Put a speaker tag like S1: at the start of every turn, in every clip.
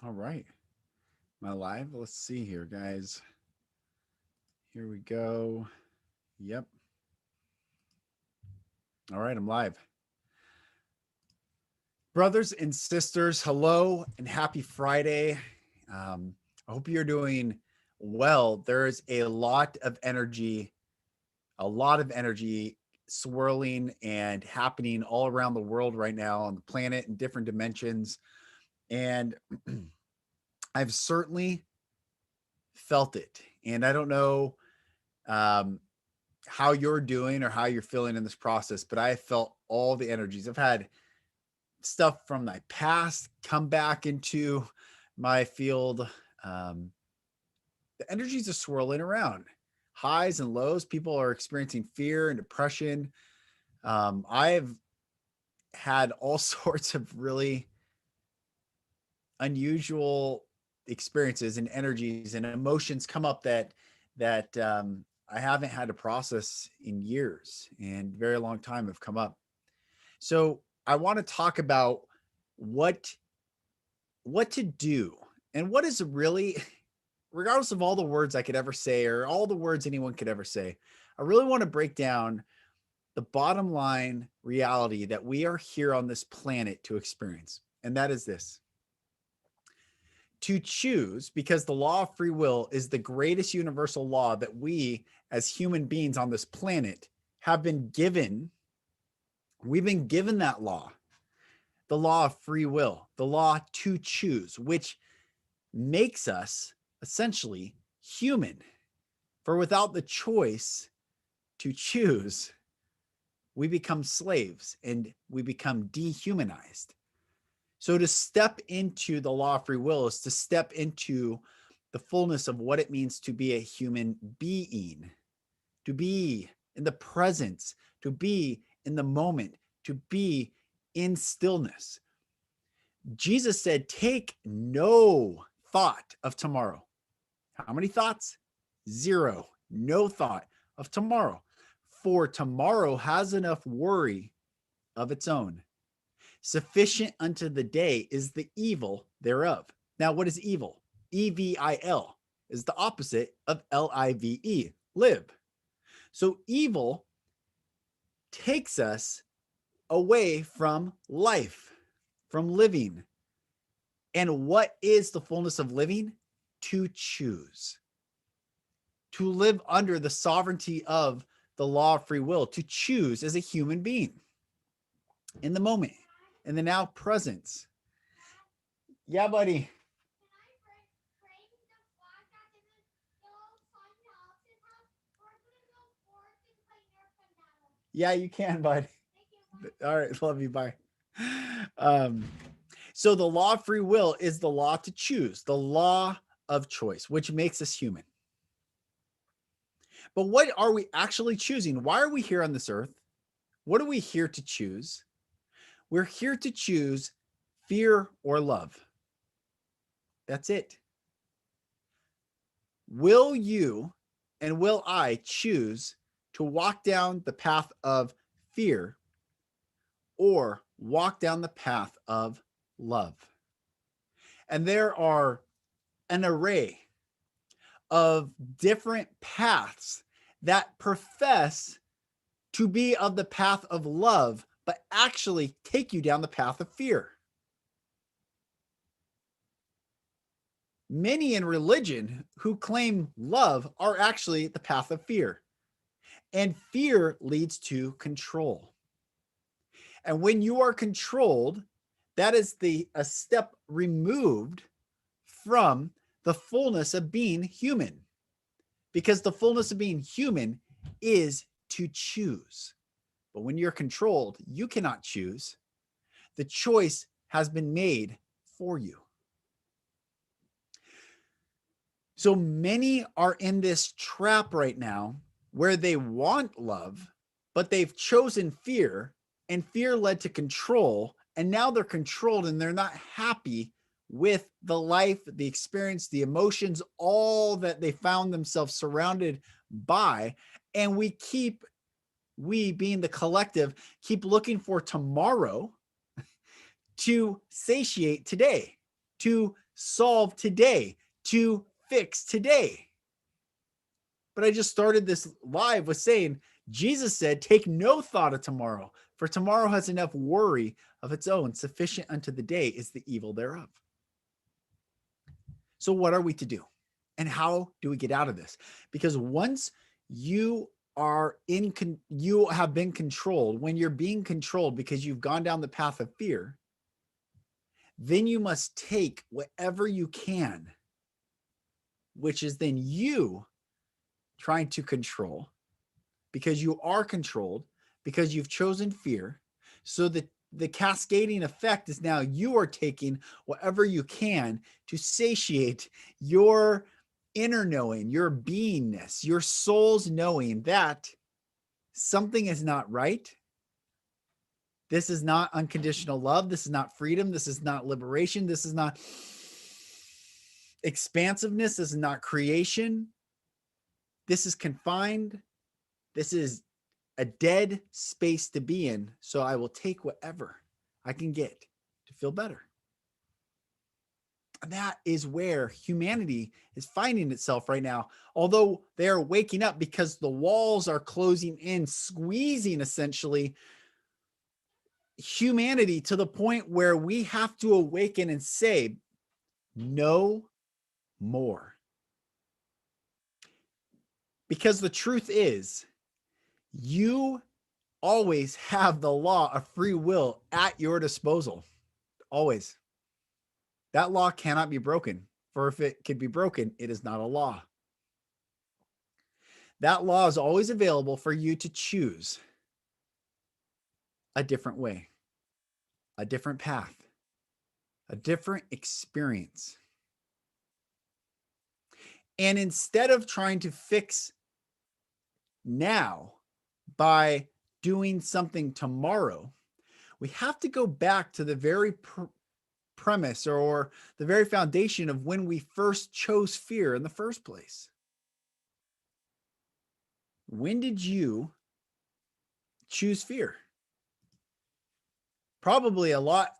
S1: All right. Am I live? Let's see here, guys. Here we go. Yep. All right, I'm live. Brothers and sisters, hello and happy Friday. I hope you're doing well. There's a lot of energy swirling and happening all around the world right now on the planet in different dimensions. And I've certainly felt it. And I don't know um, how you're doing or how you're feeling in this process, but I felt all the energies. I've had stuff from my past come back into my field. Um, the energies are swirling around, highs and lows. People are experiencing fear and depression. I've had all sorts of really unusual experiences and energies and emotions come up that I haven't had to process in years and very long time have come up. So I want to talk about what what to do and what is really, regardless of all the words I could ever say or all the words anyone could ever say, I really want to break down the bottom line reality that we are here on this planet to experience. And that is this: to choose, because the law of free will is the greatest universal law that we as human beings on this planet have been given. We've been given that law, the law of free will, the law to choose, which makes us essentially human. For without the choice to choose, we become slaves and we become dehumanized. So to step into the law of free will is to step into the fullness of what it means to be a human being, to be in the presence, to be in the moment, to be in stillness. Jesus said, take no thought of tomorrow. How many thoughts? Zero. No thought of tomorrow. For tomorrow has enough worry of its own. Sufficient unto the day is the evil thereof. Now, what is evil? EVIL is the opposite of LIVE, live. So evil takes us away from life, from living. And what is the fullness of living? To choose, to live under the sovereignty of the law of free will, to choose as a human being in the moment, in the now presence. Yeah, buddy. Yeah, you can, bud. All right, love you. Bye. Um, so the law of free will is the law to choose, the law of choice, which makes us human. But what are we actually choosing? Why are we here on this earth? What are we here to choose? We're here to choose fear or love. That's it. Will you and will I choose to walk down the path of fear or walk down the path of love? And there are an array of different paths that profess to be of the path of love, but actually take you down the path of fear. Many in religion who claim love are actually the path of fear. And fear leads to control. And when you are controlled, that is a step removed from the fullness of being human. Because the fullness of being human is to choose. But when you're controlled, you cannot choose. The choice has been made for you. So many are in this trap right now where they want love, but they've chosen fear, and fear led to control. And now they're controlled and they're not happy with the life, the experience, the emotions, all that they found themselves surrounded by. And we being the collective, keep looking for tomorrow to satiate today, to solve today, to fix today. But I just started this live with saying, Jesus said, take no thought of tomorrow, for tomorrow has enough worry of its own. Sufficient unto the day is the evil thereof. So what are we to do? And how do we get out of this? Because once you are you have been controlled, when you're being controlled because you've gone down the path of fear, then you must take whatever you can, which is then you trying to control, because you are controlled, because you've chosen fear. So the cascading effect is now you are taking whatever you can to satiate your inner knowing, your beingness, your soul's knowing that something is not right. This is not unconditional love. This is not freedom. This is not liberation. This is not expansiveness. This is not creation. This is confined. This is a dead space to be in. So I will take whatever I can get to feel better. And that is where humanity is finding itself right now. Although they're waking up because the walls are closing in, squeezing essentially humanity to the point where we have to awaken and say, no more. Because the truth is, you always have the law of free will at your disposal. Always. That law cannot be broken, for if it could be broken, it is not a law. That law is always available for you to choose a different way, a different path, a different experience. And instead of trying to fix now by doing something tomorrow, we have to go back to the very premise or the very foundation of when we first chose fear in the first place. When did you choose fear? Probably a lot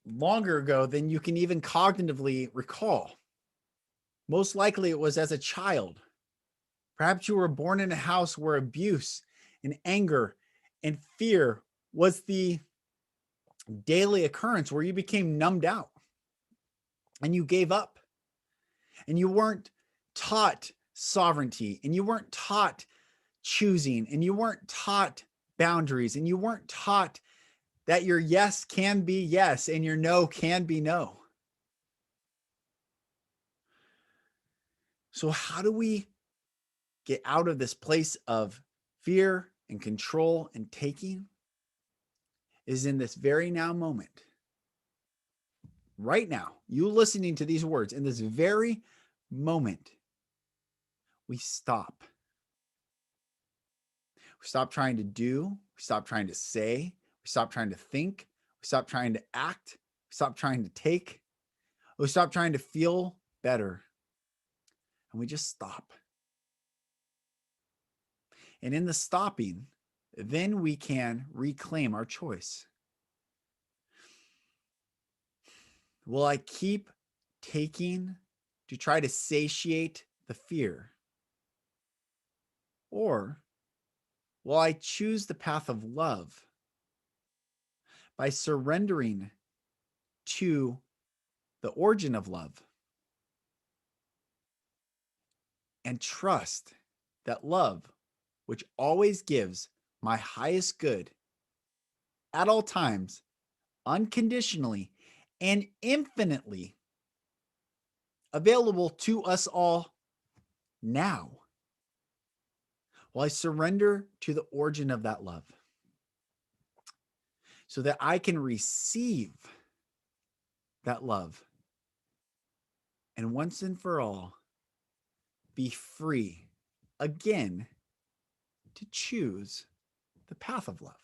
S1: longer ago than you can even cognitively recall. Most likely it was as a child. Perhaps you were born in a house where abuse and anger and fear was the daily occurrence, where you became numbed out and you gave up, and you weren't taught sovereignty, and you weren't taught choosing, and you weren't taught boundaries, and you weren't taught that your yes can be yes and your no can be no. So how do we get out of this place of fear and control and taking? Is in this very now moment. Right now, you listening to these words, in this very moment, we stop. We stop trying to do, we stop trying to say, we stop trying to think, we stop trying to act, we stop trying to take, we stop trying to feel better, and we just stop. And in the stopping, then we can reclaim our choice. Will I keep taking to try to satiate the fear? Or will I choose the path of love by surrendering to the origin of love and trust that love, which always gives my highest good at all times, unconditionally and infinitely available to us all now, will I surrender to the origin of that love so that I can receive that love and once and for all be free again to choose the path of love.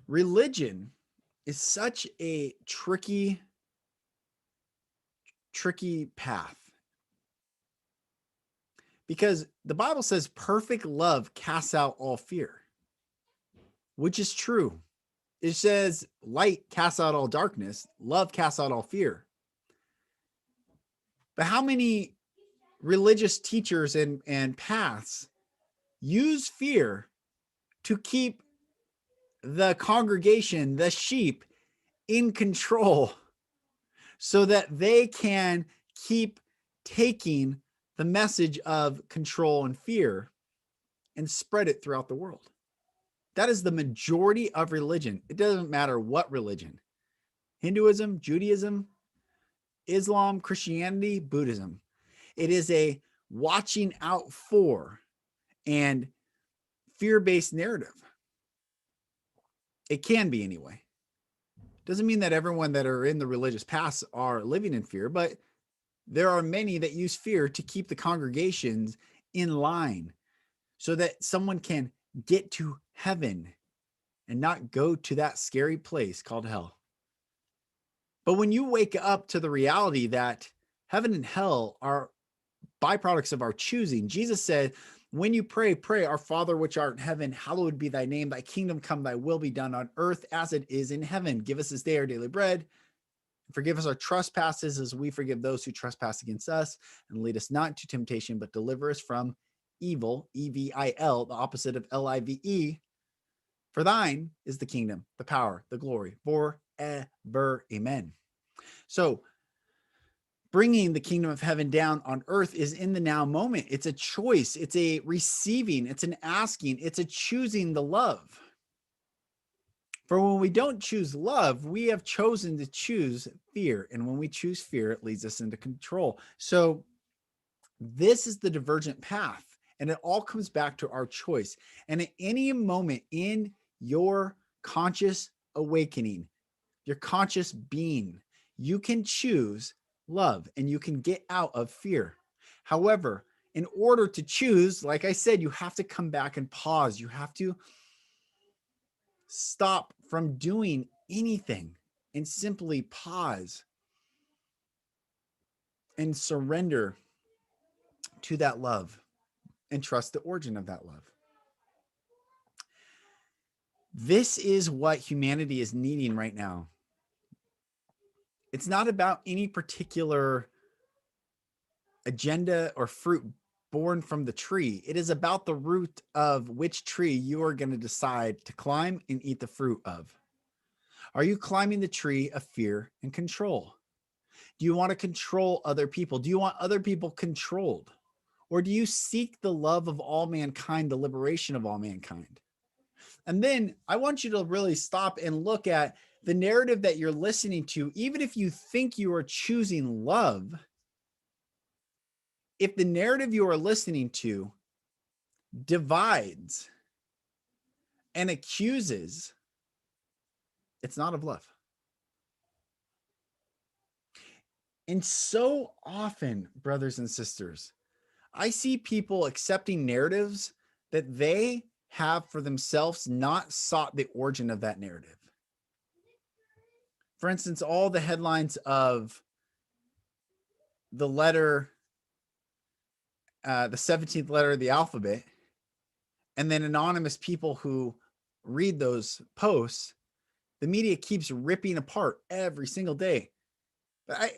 S1: Religion is such a tricky path, because the Bible says perfect love casts out all fear, which is true. It says light casts out all darkness, love casts out all fear. But how many religious teachers and paths use fear to keep the congregation, the sheep, in control so that they can keep taking the message of control and fear and spread it throughout the world? That is the majority of religion. It doesn't matter what religion. Hinduism, Judaism, Islam, Christianity, Buddhism. It is a watching out for and fear-based narrative. It can be anyway. Doesn't mean that everyone that are in the religious paths are living in fear, but there are many that use fear to keep the congregations in line so that someone can get to heaven and not go to that scary place called hell. But when you wake up to the reality that heaven and hell are byproducts of our choosing, Jesus said, when you pray, pray, our Father which art in heaven, hallowed be thy name, thy kingdom come, thy will be done on earth as it is in heaven. Give us this day our daily bread. Forgive us our trespasses as we forgive those who trespass against us. And lead us not into temptation, but deliver us from evil, E-V-I-L, the opposite of L-I-V-E. For thine is the kingdom, the power, the glory, forever. Amen. So bringing the kingdom of heaven down on earth is in the now moment. It's a choice. It's a receiving. It's an asking. It's a choosing the love. For when we don't choose love, we have chosen to choose fear. And when we choose fear, it leads us into control. So this is the divergent path. And it all comes back to our choice. And at any moment in your conscious awakening, your conscious being, you can choose love and you can get out of fear. However, in order to choose, like I said, you have to come back and pause. You have to stop from doing anything and simply pause and surrender to that love and trust the origin of that love. This is what humanity is needing right now. It's not about any particular agenda or fruit born from the tree. It is about the root of which tree you are going to decide to climb and eat the fruit of. Are you climbing the tree of fear and control? Do you want to control other people? Do you want other people controlled? Or do you seek the love of all mankind, the liberation of all mankind? And then I want you to really stop and look at the narrative that you're listening to. Even if you think you are choosing love, if the narrative you are listening to divides and accuses, it's not of love. And so often, brothers and sisters, I see people accepting narratives that they have for themselves not sought the origin of that narrative. For instance, all the headlines of the letter, the 17th letter of the alphabet, and then anonymous people who read those posts, the media keeps ripping apart every single day.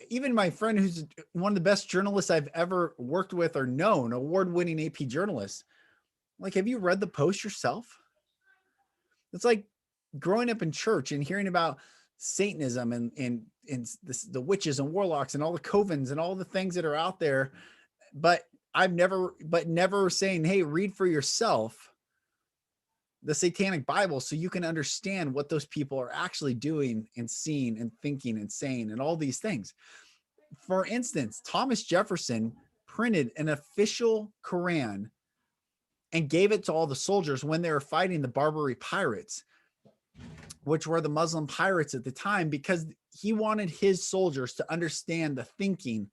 S1: Even my friend who's one of the best journalists I've ever worked with or known, award-winning AP journalist, like, have you read the post yourself? It's like growing up in church and hearing about Satanism and the witches and warlocks and all the covens and all the things that are out there. But never saying, hey, read for yourself the Satanic Bible so you can understand what those people are actually doing and seeing and thinking and saying and all these things. For instance, Thomas Jefferson printed an official Quran and gave it to all the soldiers when they were fighting the Barbary pirates, which were the Muslim pirates at the time, because he wanted his soldiers to understand the thinking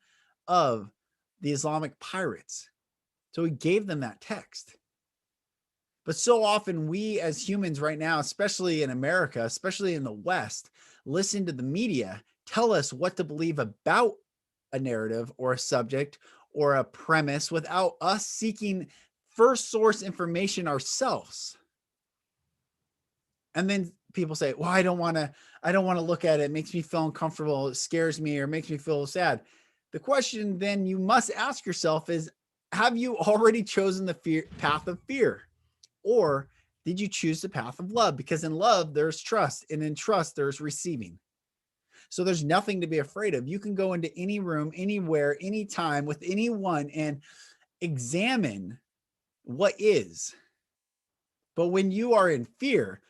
S1: of the Islamic pirates. So he gave them that text. But so often we as humans right now, especially in America, especially in the West, listen to the media tell us what to believe about a narrative or a subject or a premise without us seeking first source information ourselves. And then people say, well, I don't want to look at it. It makes me feel uncomfortable. It scares me or makes me feel sad. The question then you must ask yourself is, have you already chosen the path of fear? Or did you choose the path of love? Because in love, there's trust, and in trust, there's receiving. So there's nothing to be afraid of. You can go into any room, anywhere, anytime with anyone and examine what is. But when you are in fear,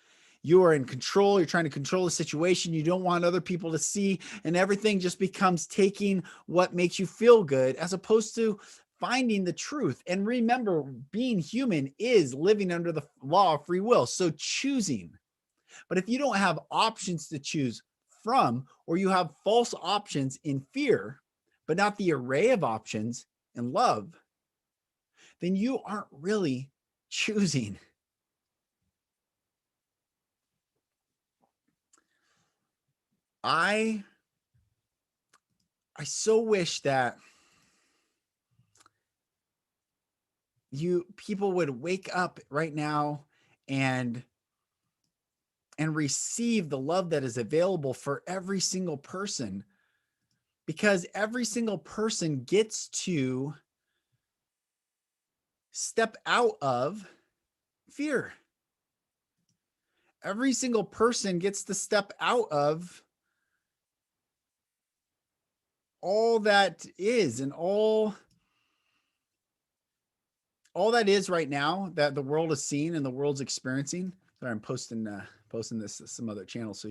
S1: you are in control. You're trying to control the situation. You don't want other people to see, and everything just becomes taking what makes you feel good as opposed to finding the truth. And remember, being human is living under the law of free will. So choosing. But if you don't have options to choose from, or you have false options in fear, but not the array of options in love, then you aren't really choosing. I so wish that people would wake up right now and receive the love that is available for every single person, because every single person gets to step out of fear. Every single person gets to step out of all that is, and all that is right now that the world is seeing and the world's experiencing. Sorry, I'm posting this to some other channel so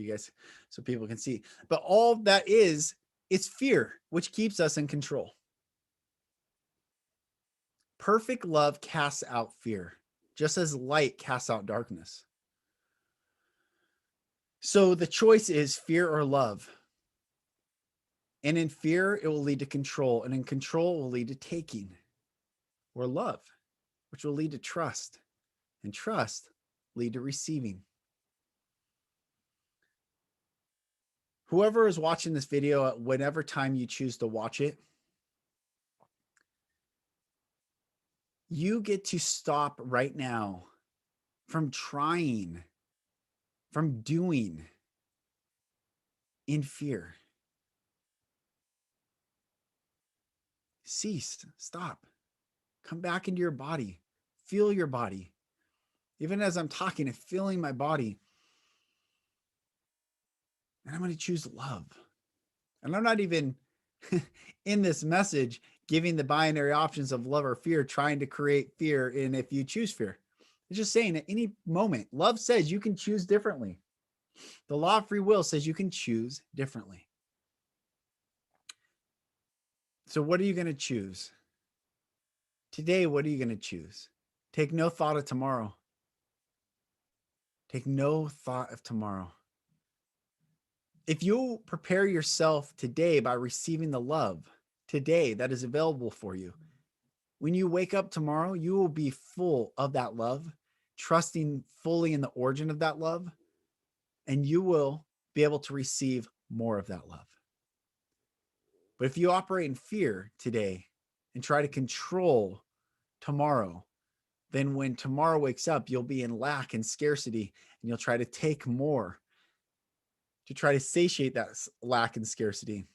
S1: people can see. But all that is fear, which keeps us in control. Perfect love casts out fear, just as light casts out darkness. So the choice is fear or love. And in fear, it will lead to control. And in control, it will lead to taking. Or love, which will lead to trust. And trust lead to receiving. Whoever is watching this video at whatever time you choose to watch it, you get to stop right now from trying, from doing in fear. Cease, stop, come back into your body, feel your body. Even as I'm talking and feeling my body, and I'm going to choose love. And I'm not even in this message giving the binary options of love or fear, trying to create fear. And if you choose fear, it's just saying at any moment, love says you can choose differently. The law of free will says you can choose differently. So what are you going to choose? Today, what are you going to choose? Take no thought of tomorrow. Take no thought of tomorrow. If you prepare yourself today by receiving the love today that is available for you, when you wake up tomorrow, you will be full of that love, trusting fully in the origin of that love, and you will be able to receive more of that love. But if you operate in fear today and try to control tomorrow, then when tomorrow wakes up, you'll be in lack and scarcity, and you'll try to take more to try to satiate that lack and scarcity.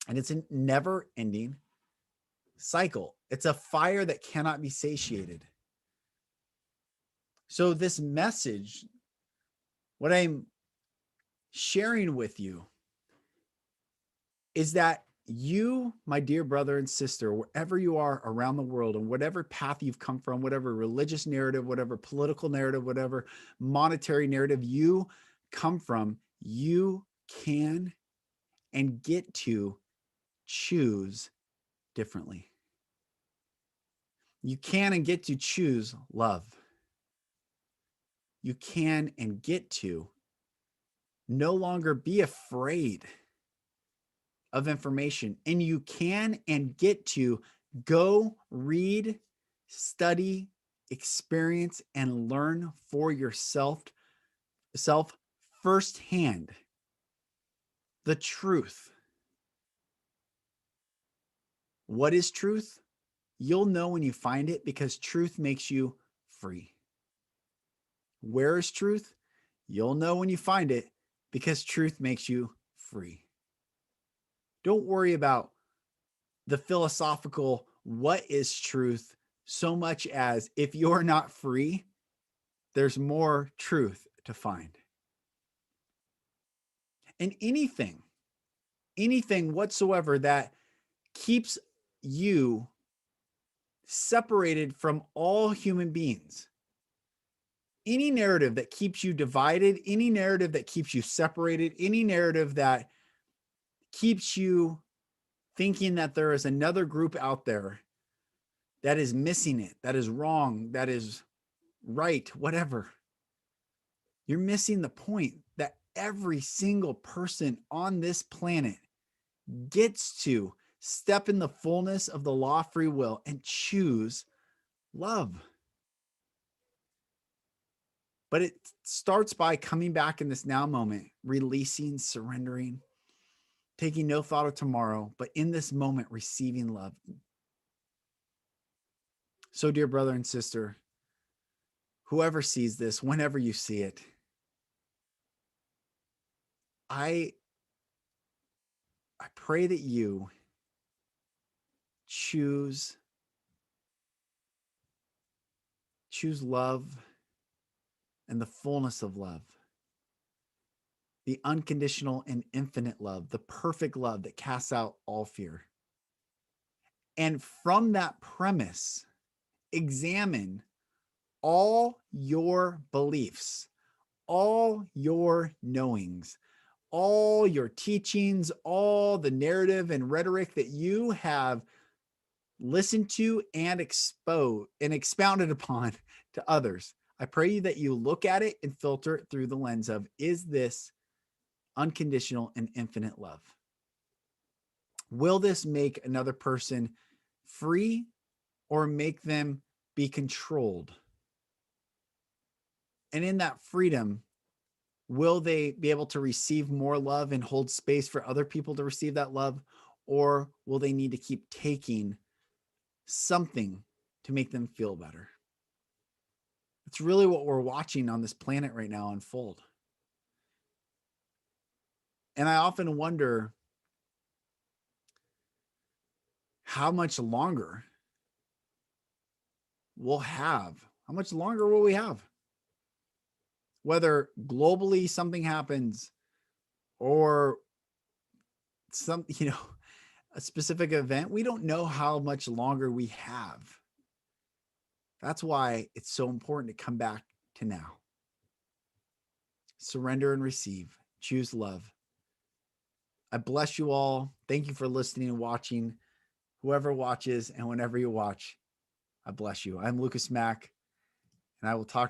S1: And it's a never ending cycle. It's a fire that cannot be satiated. So this message, what I'm sharing with you, is that you, my dear brother and sister, wherever you are around the world, and whatever path you've come from, whatever religious narrative, whatever political narrative, whatever monetary narrative you come from, you can and get to choose differently. You can and get to choose love. You can and get to no longer be afraid of information, and you can and get to go read, study, experience, and learn for yourself firsthand the truth. What is truth? You'll know when you find it, because truth makes you free. Where is truth? You'll know when you find it, because truth makes you free. Don't worry about the philosophical what is truth so much as if you're not free, there's more truth to find. And anything whatsoever that keeps you separated from all human beings, any narrative that keeps you divided, any narrative that keeps you separated, any narrative that keeps you thinking that there is another group out there that is missing it, that is wrong, that is right, whatever, you're missing the point that every single person on this planet gets to step in the fullness of the law of free will and choose love. But it starts by coming back in this now moment, releasing, surrendering, taking no thought of tomorrow, but in this moment, receiving love. So, dear brother and sister, whoever sees this, whenever you see it, I pray that you choose love and the fullness of love, the unconditional and infinite love, the perfect love that casts out all fear. And from that premise, examine all your beliefs, all your knowings, all your teachings, all the narrative and rhetoric that you have listened to and expounded upon to others. I pray that you look at it and filter it through the lens of, is this unconditional and infinite love? Will this make another person free or make them be controlled? And in that freedom, will they be able to receive more love and hold space for other people to receive that love? Or will they need to keep taking something to make them feel better? It's really what we're watching on this planet right now unfold. And I often wonder how much longer we'll have. How much longer will we have? Whether globally something happens or some, a specific event, we don't know how much longer we have. That's why it's so important to come back to now. Surrender and receive. Choose love. I bless you all. Thank you for listening and watching. Whoever watches and whenever you watch, I bless you. I'm Lucas Mack, and I will talk to you